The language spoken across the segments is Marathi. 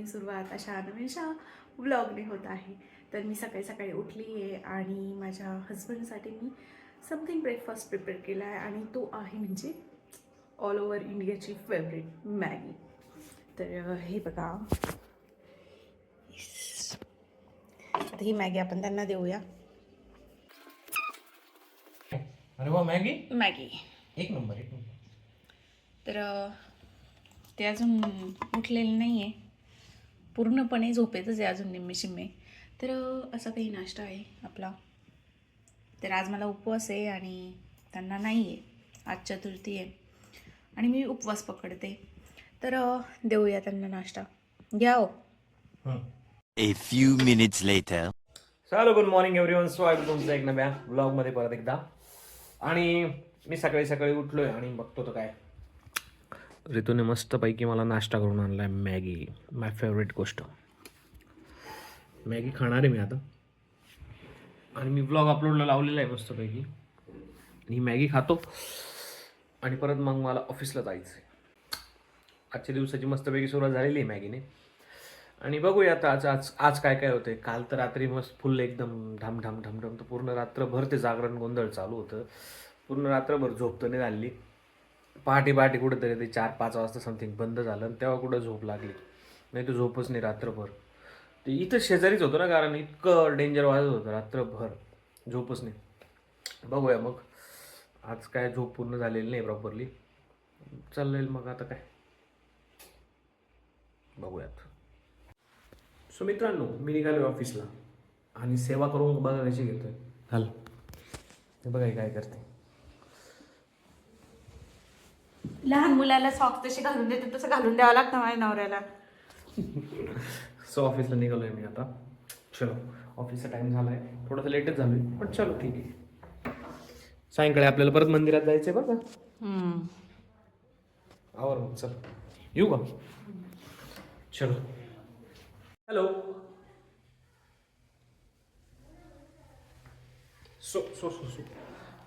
नवीन सुरुवात अशा नवीनशा व्लॉगने होत आहे. तर मी सकाळी सकाळी उठली आहे आणि माझ्या हस्बंडसाठी मी समथिंग ब्रेकफास्ट प्रिपेअर केला आहे आणि तो आहे म्हणजे ऑल ओव्हर इंडियाची फेवरेट मॅगी. तर हे बघा, आता ही मॅगी आपण त्यांना देऊया. अरे वा, मॅगी मॅगी एक नंबर एक नंबर. तर ते अजून उठलेले नाही आहे, पूर्णपणे झोपेतच आहे अजून निम्मे शिम्मे. तर असा काही नाश्ता आहे आपला. तर आज मला उपवास आहे आणि त्यांना नाही आहे, आज चतुर्थी आहे आणि मी उपवास पकडते. तर देऊया त्यांना नाश्ता. घ्या हो. A few minutes later. Hello, good morning everyone. स्वागत तुमचं एक नव्या व्लॉगमध्ये परत एकदा. आणि मी सकाळी सकाळी उठलोय आणि बघतो तर काय, ऋतूने मस्तपैकी मला नाश्ता करून आणलाय मॅगी. माय फेवरेट गोष्ट. मॅगी खाणार आहे मी आता आणि मी व्लॉग अपलोडला लावलेला आहे मस्तपैकी. आणि ही मॅगी खातो आणि परत मग मला ऑफिसला जायचं आहे. आजच्या दिवसाची मस्तपैकी सुरुवात झालेली आहे मॅगीने. आणि बघूया आता आज काय काय होतंय. काल तर रात्री मस्त फुल एकदम ढाम तर पूर्ण रात्रभर ते जागरण गोंधळ चालू होतं. पूर्ण रात्रभर झोप तर नाही झाली. पहाटे कुठंतरी ते 4-5 वाजता समथिंग बंद झालं आणि तेव्हा कुठं झोप लागली, नाही तर झोपच नाही रात्रभर. ते इथं शेजारीच होतं ना, कारण इतकं डेंजर वाजत होतं रात्रभर, झोपच नाही. बघूया मग आज काय, झोप पूर्ण झालेली नाही प्रॉपरली. चाललेल मग आता काय, बघूयात. सो मित्रांनो, मी निघालो ऑफिसला आणि सेवा करून बघा कशी घेतोय. हल हे बघा काय करते. लहान मुलाला सॉक्स तसे घालून देते तसं घालून द्यावं लागतं माझ्या नवऱ्याला. सो ऑफिसला निघालो आहे मी आता. चलो, ऑफिसचा टाईम झाला आहे, थोडंसं लेटच झालो आहे, पण चलो ठीक आहे. सायंकाळी आपल्याला परत मंदिरात जायचं आहे बरं का. आवर मग, चल येऊ का. चलो. हॅलो. सो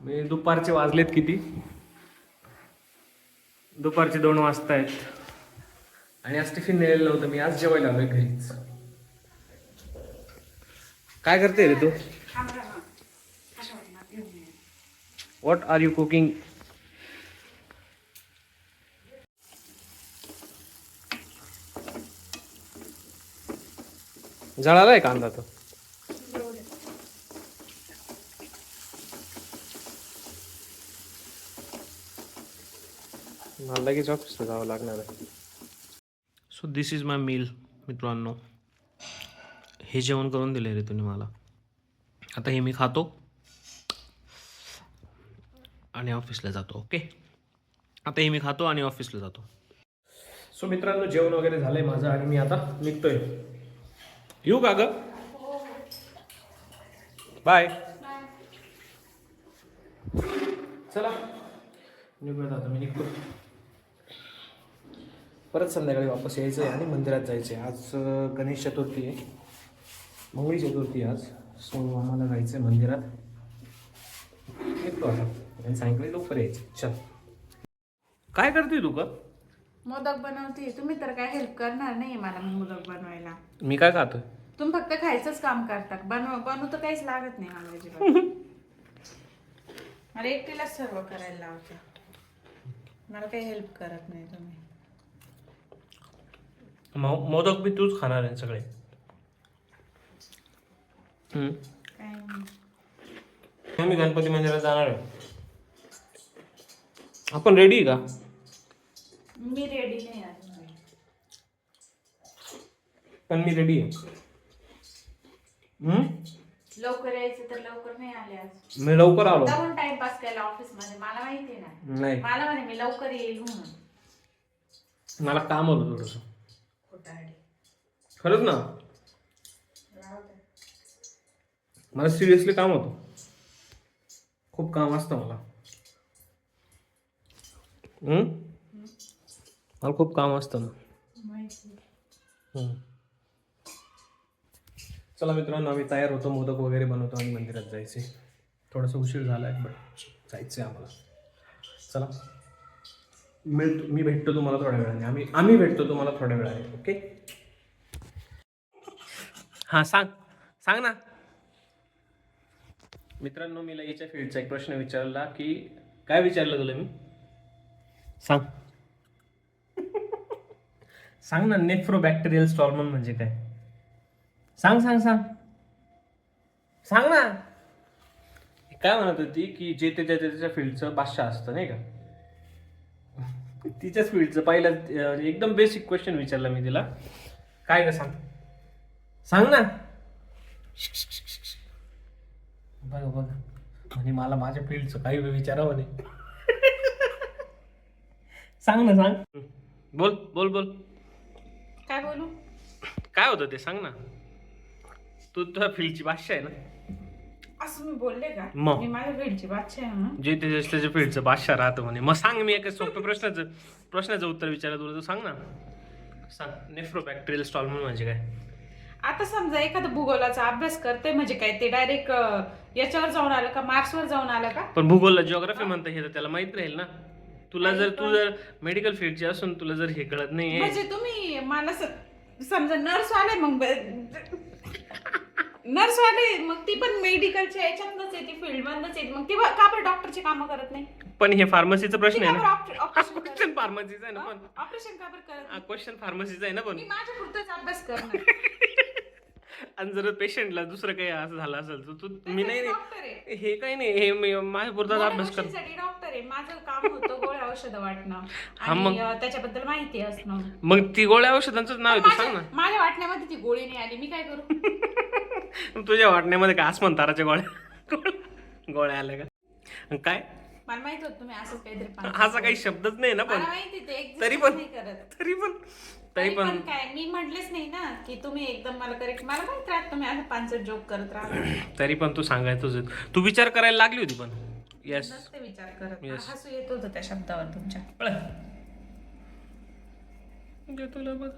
मी दुपारचे वाजलेत किती, दुपारचे 2 वाजता आहेत आणि आज टिफिन नेलेलं नव्हतं. मी आज जेवायला आलोय घरीच. काय करते रे तू? What are you cooking? जळालाय कांदा तो. मला लगेच ऑफिसला जावं लागणार आहे. So this is my meal मित्रांनो. हे जेवण करून दिले रे तुम्ही मला. आता हे मी खातो आणि ऑफिसला जातो. ओके, आता हे मी खातो आणि ऑफिसला जातो. सो मित्रांनो, जेवण वगैरे झालंय माझं आणि मी आता निघतोय. येऊ का ग? बाय. चला निघूयात आता, मी निघतो. परत संध्याकाळी वापस यायचं आहे आणि मंदिरात जायचं आहे. आज गणेश चतुर्थी आहे, मंगळी चतुर्थी आज. सो आम्हाला जायचं आहे मंदिरात. निघतो आता आणि सायंकाळी लवकर यायचं. चल. काय करते तू का? मोदक बनवते. तुम्ही तर काय हेल्प करणार नाही मला मोदक बनवायला. मी काय खातोय? तुम्ही फक्त खायचंच काम करता. बनवू तर काहीच लागत नाही मला अजिबात. मला एकटीलाच सर्व करायला लावते, मला काही हेल्प करत नाही तुम्ही. मोदक बी तूच खाणार आहे सगळे. काय नाही. मी गणपती मंदिरात जाणार आहे. आपण रेडी आहे का? मी रेडी नाही अजून. पण मी रेडी आहे. लवकर यायचं तर लवकर नाही आले आज. मी लवकर आलो. जाऊन टाइमपास केला ऑफिस मध्ये, मला माहिती ना. नाही, मला म्हणे मी लवकर येईल म्हणून. मला काम होतं थोडंसं. खोटारडी. खरंच ना, मला सिरियसली काम होतं. खूप काम असतं मला. मला खूप काम असतं ना. चला मित्रांनो, आम्ही तयार होतो, मोदक वगैरे बनवतो आणि मंदिरात जायचे. थोडासा उशीर झाला आहे बट जायचं आहे आम्हाला. चला, मी भेटतो तुम्हाला थोड्या वेळाने. आम्ही भेटतो तुम्हाला थोड्या वेळाने. ओके. हां सांग ना. मित्रांनो मी लगेच्या फील्डचा एक प्रश्न विचारला की काय विचारलं तुला मी सांग. सांग ना. नेफ्रोबॅक्टेरियल स्टॉर्मन म्हणजे काय? सांग ना. काय म्हणत होती की जे त्याच्या फील्डचं बादशाह असतं नाही का, तिच्याच फील्डचं पहिला एकदम बेसिक क्वेश्चन विचारला मी तिला. काय का सांग ना. बघा म्हणे मला माझ्या फील्डचं काही विचारावं नाही. सांग ना. बोल काय बोलू? काय होतं ते सांग ना. तू तुझ्या फील्डची भाषा आहे ना. असं मी बोलले का? मग? मी माझ्या फील्डची बादशाह आहे म्हणून. जे त्याच्या फील्डचं भाषा राहतं म्हणे. मग सांग. मी एका सोप्या प्रश्नाचं उत्तर विचारलं तुला, तू सांग ना. सांग नेफ्रोबॅक्टेरियल स्टॉर्मन म्हणजे काय? आता समजा एखादा भूगोलाचा अभ्यास करते म्हणजे काय ते डायरेक्ट याच्यावर जाऊन आलं का, मार्क्सवर जाऊन आलं का? पण भूगोलला जिओग्राफी म्हणता हे तर त्याला माहित राहील ना. तू जर मेडिकल फील्डची असून तुला जर हे कळत नाहीये. म्हणजे तुम्ही मला समजा नर्स वाले, मग नर्स वाले मग ती पण मेडिकलच्या याच्यातच येते, फील्ड मधनच येते, मग ती का बरं डॉक्टरची कामं करत नाही? पण हे फार्मसीचा प्रश्न आहे ना. ऑपरेशन फार्मसीचा आहे ना. पण ऑपरेशन का बरं करत नाही? क्वेश्चन फार्मसीचा आहे ना. पण मी माझ्या पुरताच अभ्यास करणार. आणि जर पेशंटला दुसरं काही असं झालं असेल तर तू मी नाही डॉक्टर आहे. हे काही नाही. हे मी माझ्या पुरताच अभ्यास कर. डॉक्टर आहे. माझं काम होतं गोळ्या औषधं वाटणं मग? आणि त्याच्याबद्दल माहिती असणं. मग ती गोळ्या औषधांचं नाव आहे तू सांग ना. माझ्या वाटण्यामध्ये ती गोळी नाही आली, मी काय करू? तुझ्या वाटण्यामध्ये का आसमान ताराच्या गोळ्या आल्या का? काय मला माहित होत तुम्ही असंच काहीतरी असा काही शब्दच नाही ना. पण मला माहिती ते exist तरी पण नाही करत. तरी पण काय मी म्हटलेच नाही ना की तुम्ही एकदम मला करेक्ट. मला माहित राहत तुम्ही असं पांचट जोक करत राहता. तरी पण तू सांगायचं तू विचार करायला लागली होती. पण येस नसते विचार करत. Yes. हसू येत होतं त्या शब्दावर तुमच्या. तुला बघ.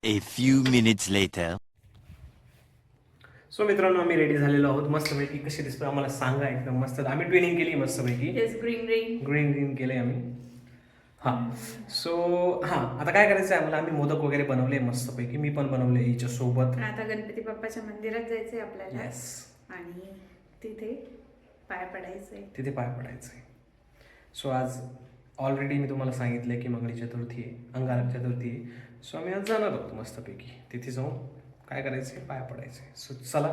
A few minutes later. So मित्रांनो आम्ही रेडी झालेलो आहोत. मस्तपैकी कशी दिसतो आम्हाला सांगा. एकदम मस्त. आम्ही ट्रेनिंग केली मस्तपैकी. ग्रीन केलंय आम्ही. हां. सो आता काय करायचं आहे आम्हाला. आम्ही मोदक वगैरे बनवले मस्तपैकी. मी पण बनवले हिच्या सोबत. आता गणपती बाप्पाच्या मंदिरात जायचंय आपल्याला. येस. आणि तिथे पाय पडायचंय. सो आज ऑलरेडी मी तुम्हाला सांगितलं की मंगळी चतुर्थी आहे, अंगारक चतुर्थी आहे. सो आम्ही आज जाणार आहोत मस्तपैकी. तिथे जाऊन काय करायचंय, पाय पडायचंय. सो चला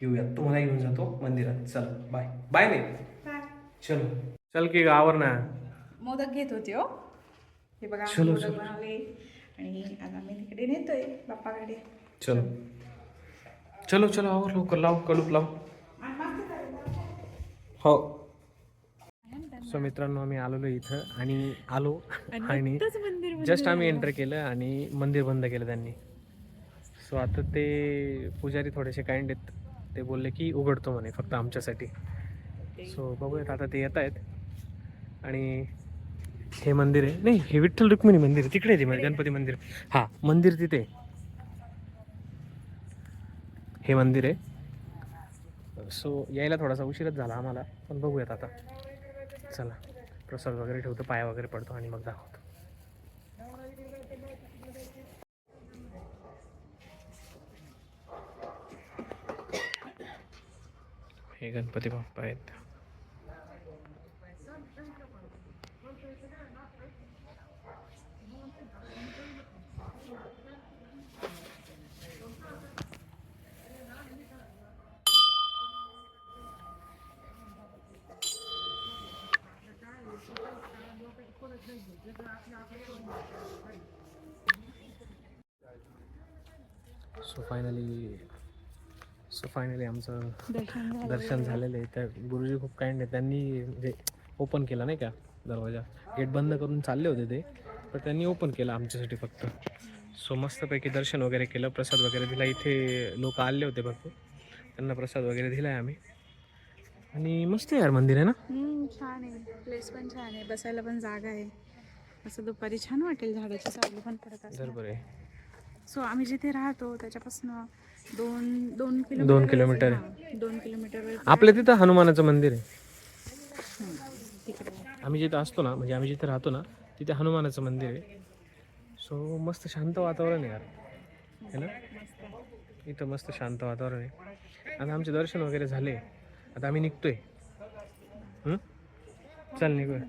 येऊयात. तुम्हाला घेऊन जातो मंदिरात. चला बाय नाही. चल की गावर ना. मोदक घेत होते हो. हे बघा चलो, मोदक चलो. बनवले आणि आता आम्ही तिकडे नेतोय बाप्पाकडे. चलो आवर लवकर. लाव कलूप लाव. हो. सो मित्रांनो आम्ही आलेलो इथं आणि जस्ट आम्ही एंटर केलं आणि मंदिर बंद केलं त्यांनी. सो आता ते पुजारी थोडेसे काइंड आहेत. ते बोलले की उघडतो म्हणे फक्त आमच्यासाठी. सो बघूयात आता ते येत आहेत. आणि हे मंदिर आहे. नाही हे विठ्ठल रुक्मिणी मंदिर तिकडे आहे. ते गणपती मंदिर. हां मंदिर तिथे. हे मंदिर आहे. सो यायला थोडासा उशीरच झाला आम्हाला. पण बघूयात आता. चला प्रसाद वगैरे ठेवतो, पाया वगैरे पडतो आणि मग दाखवतो. हे गणपती बाप्पा आहेत. सो फायनली आमचं दर्शन झालेलं आहे. त्या गुरुजी खूप काइंड आहे. त्यांनी म्हणजे ओपन केला नाही का दरवाजा. गेट बंद करून चालले होते ते, पण त्यांनी ओपन केलं आमच्यासाठी फक्त. सो मस्तपैकी दर्शन वगैरे केलं, प्रसाद वगैरे दिला. इथे लोक आले होते भरपूर, त्यांना प्रसाद वगैरे दिला आहे आम्ही. आणि मस्त यार मंदिर आहे ना. छान आहे. प्लेस पण छान आहे. बसायला पण जागा आहे. असं दुपारी छान वाटेल. झाडाची सावली पण पडत असेल. बरोबर आहे. सो आम्ही जिथे राहतो त्याच्यापासून 2 किलोमीटर आहे. 2 किलोमीटर आपल्या तिथं हनुमानाचं मंदिर आहे. तिकडे. आम्ही जिथं असतो ना, म्हणजे आम्ही जिथे राहतो ना तिथे हनुमानाचं मंदिर आहे. सो मस्त शांत वातावरण आहे यार, है ना. इथं मस्त शांत वातावरण आहे. आता आमचे दर्शन वगैरे झाले, आता आम्ही निघतोय. चल निघूया.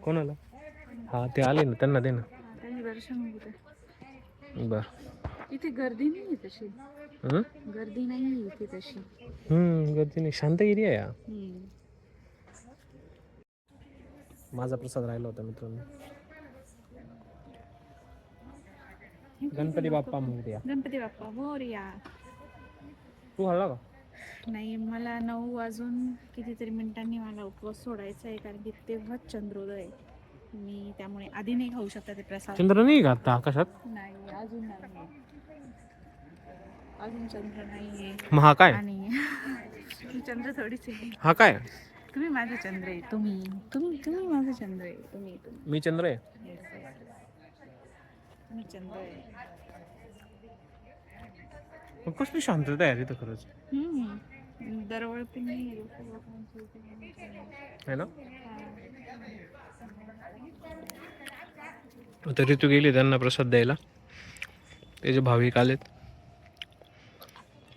कोणाला? हा ते आले ना, त्यांना दे ना. दर्शन होते. बर. इथे गर्दी नाही तशी. गर्दी नाही इथे तशी. गर्दी नाही, शांत एरिया आहे हा. माझा प्रसाद राहिला होता मित्रांनो. गणपती बाप्पा मोरया. गणपती बाप्पा मोरया. तू हल्ला का? नाही, मला 9 वाजून कितीतरी मिनिटांनी मला उपवास सोडायचा आहे, कारण की तेव्हाच चंद्रोदय. मी त्यामुळे आधी नाही खाऊ शकत ते प्रसाद. चंद्र नाही का आता आकाशात? नाही, अजून नाही. अजून चंद्र नाहीये. मग हा काय? आणि चंद्र थोडीच आहे. हा काय? तुम्ही माझे चंद्र आहे. तुम्ही तुम्ही तुम्ही माझे चंद्र आहे. तुम्ही मी चंद्र आहे. तुम्ही चंद्र आहे. मग कसली शांतता आहे तिथं खरंच. दरवळ पण नाही आहे ना. आता ऋतू गेली त्यांना प्रसाद द्यायला. त्याचे भाविक आलेत,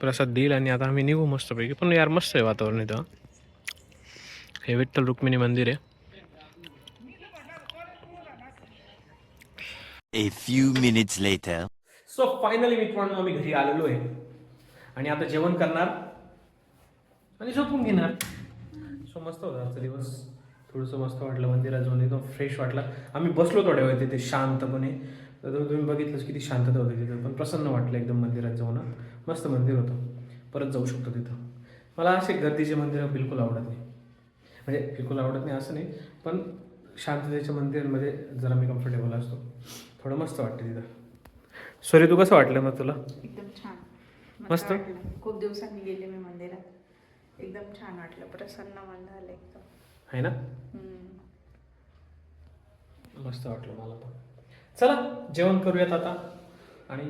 प्रसाद देईल आणि आता आम्ही निघू मस्तपैकी. पण यार मस्त आहे वातावरण इथं. हे विठ्ठल रुक्मिणी मंदिर आहे. A few minutes later. So finally मित्रांनो आम्ही घरी आलेलो आहे आणि आता जेवण करणार आणि झोपून घेणार. सो मस्त होता आजचा दिवस. थोडंसं मस्त वाटलं, मंदिरात जाऊन एकदम फ्रेश वाटलं. आम्ही बसलो थोड्या वेळ तिथे शांतपणे. तर तुम्ही बघितलंच किती शांतता होती तिथं, पण प्रसन्न वाटलं एकदम मंदिरात जाऊन. मस्त मंदिर होतं, परत जाऊ शकतो तिथं. मला असे गर्दीचे मंदिर बिलकुल आवडत नाही, म्हणजे बिलकुल आवडत नाही असं नाही, पण शांततेच्या मंदिरामध्ये जरा मी कम्फर्टेबल असतो. थोडं मस्त वाटतं तिथं. सॉरी, तू कसं वाटलं मग तुला? एकदम छान, मस्त. खूप दिवसांनी गेले मी मंदिरात. एकदम छान वाटलं, प्रसन्न मन झालं एकदम. आहे ना. मस्त वाटलं मला पण. चला जेवण करूयात आता आणि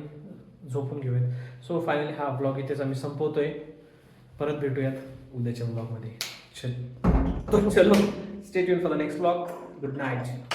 झोपून घेऊयात. सो फायनली हा ब्लॉग इथेच आम्ही संपवतोय. परत भेटूयात उद्याच्या ब्लॉगमध्ये. चलो stay tune for the next blog. Good night.